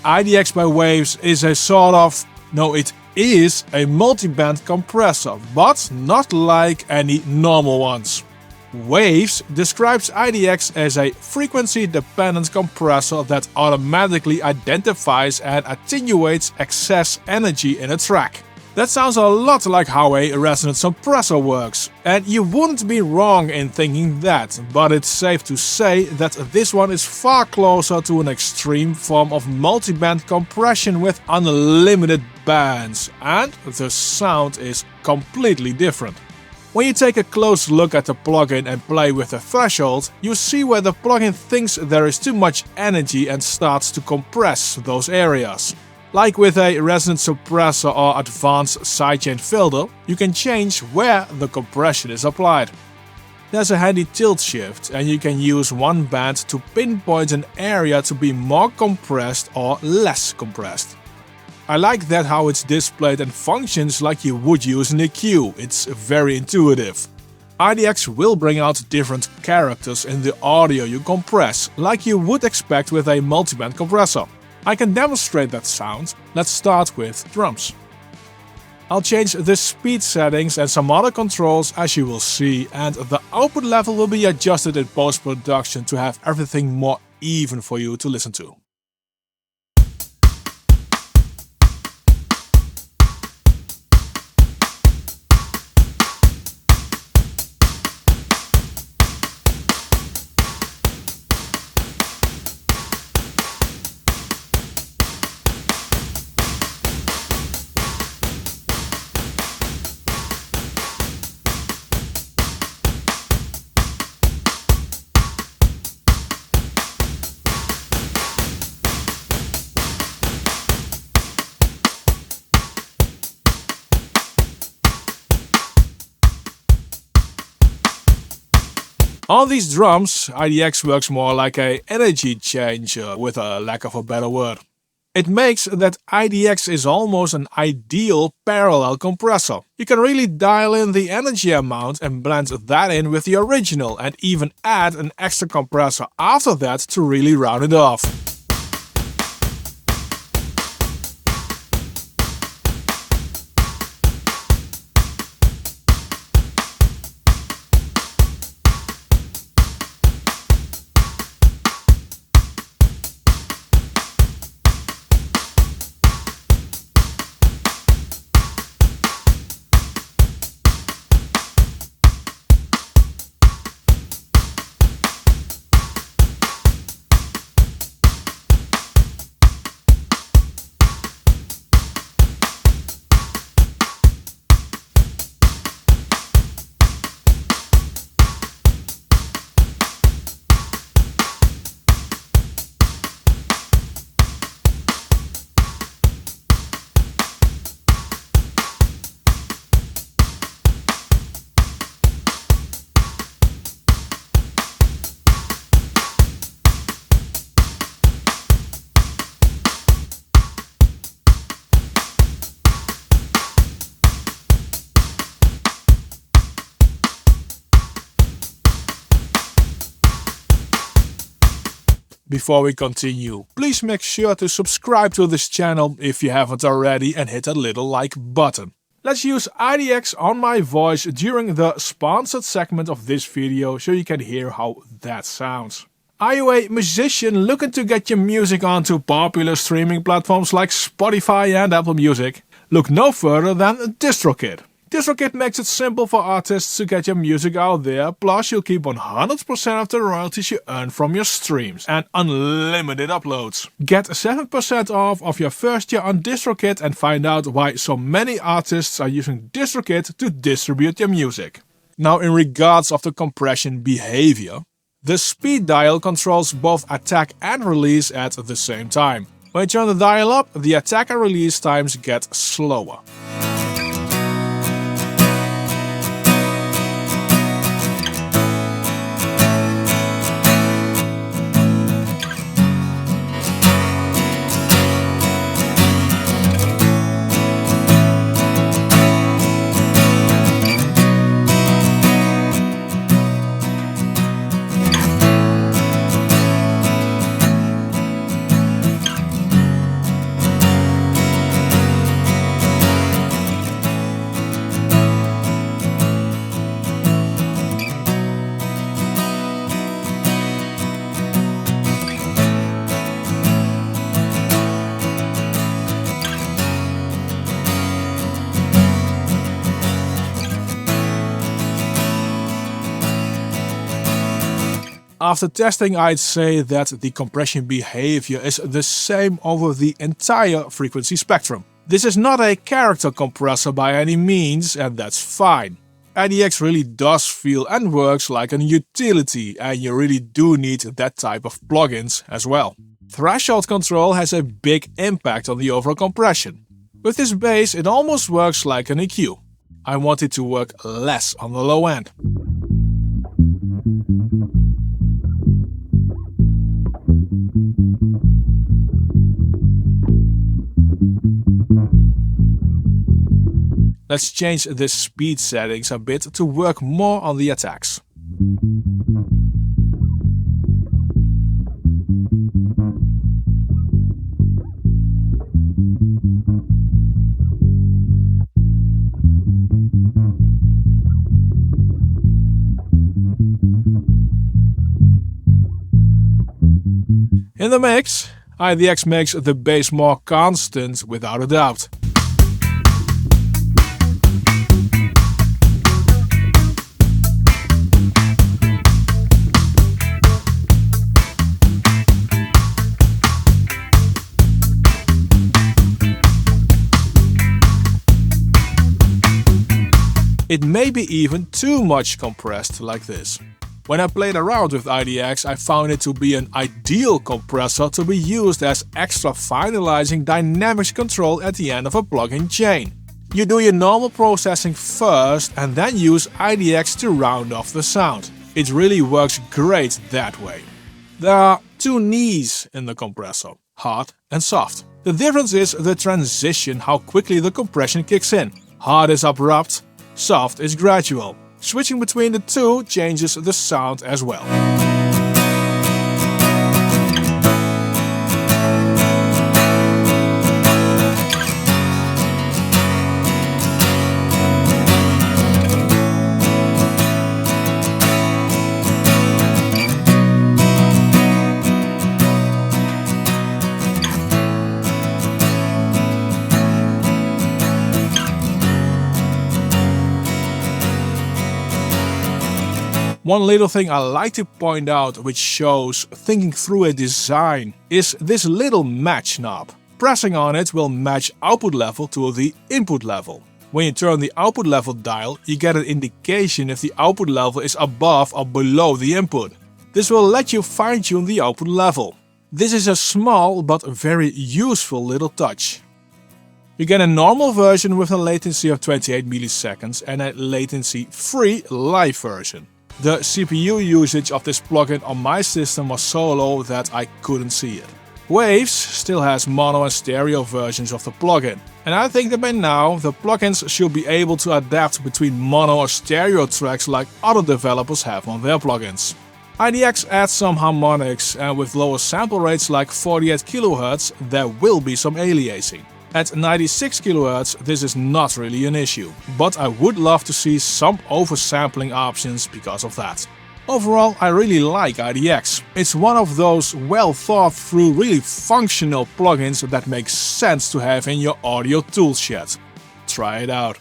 IDX by Waves is a sort of, no, it is a multiband compressor, but not like any normal ones. Waves describes IDX as a frequency-dependent compressor that automatically identifies and attenuates excess energy in a track. That sounds a lot like how a resonant suppressor works, and you wouldn't be wrong in thinking that, but it's safe to say that this one is far closer to an extreme form of multiband compression with unlimited bands, and the sound is completely different. When you take a close look at the plugin and play with the threshold, you see where the plugin thinks there is too much energy and starts to compress those areas. Like with a resonant suppressor or advanced sidechain filter, you can change where the compression is applied. There's a handy tilt shift, and you can use one band to pinpoint an area to be more compressed or less compressed. I like that how it's displayed and functions like you would use an EQ, it's very intuitive. IDX will bring out different characters in the audio you compress, like you would expect with a multiband compressor. I can demonstrate that sound. Let's start with drums. I'll change the speed settings and some other controls as you will see, and the output level will be adjusted in post-production to have everything more even for you to listen to. On these drums, IDX works more like an energy changer, with a lack of a better word. It makes that IDX is almost an ideal parallel compressor. You can really dial in the energy amount and blend that in with the original, and even add an extra compressor after that to really round it off. Before we continue, please make sure to subscribe to this channel if you haven't already and hit that little like button. Let's use IDX on my voice during the sponsored segment of this video so you can hear how that sounds. Are you a musician looking to get your music onto popular streaming platforms like Spotify and Apple Music? Look no further than DistroKid. DistroKid makes it simple for artists to get your music out there, plus you'll keep 100% of the royalties you earn from your streams and unlimited uploads. Get 7% off of your first year on DistroKid and find out why so many artists are using DistroKid to distribute their music. Now, in regards of the compression behavior, the speed dial controls both attack and release at the same time. When you turn the dial up, the attack and release times get slower. After testing, I'd say that the compression behavior is the same over the entire frequency spectrum. This is not a character compressor by any means, and that's fine. IDX really does feel and works like a utility, and you really do need that type of plugins as well. Threshold control has a big impact on the overall compression. With this bass, it almost works like an EQ. I want it to work less on the low end. Let's change the speed settings a bit to work more on the attacks. In the mix, IDX makes the bass more constant without a doubt. It may be even too much compressed like this. When I played around with IDX, I found it to be an ideal compressor to be used as extra finalizing dynamics control at the end of a plugin chain. You do your normal processing first and then use IDX to round off the sound. It really works great that way. There are two knees in the compressor, hard and soft. The difference is the transition, how quickly the compression kicks in. Hard is abrupt, soft is gradual. Switching between the two changes the sound as well. One little thing I like to point out, which shows thinking through a design, is this little match knob. Pressing on it will match output level to the input level. When you turn the output level dial, you get an indication if the output level is above or below the input. This will let you fine-tune the output level. This is a small but very useful little touch. You get a normal version with a latency of 28 milliseconds and a latency-free live version. The CPU usage of this plugin on my system was so low that I couldn't see it. Waves still has mono and stereo versions of the plugin, and I think that by now the plugins should be able to adapt between mono or stereo tracks like other developers have on their plugins. IDX adds some harmonics, and with lower sample rates like 48 kHz there will be some aliasing. At 96 kHz this is not really an issue, but I would love to see some oversampling options because of that. Overall, I really like IDX. It's one of those well thought through, really functional plugins that makes sense to have in your audio toolshed. Try it out.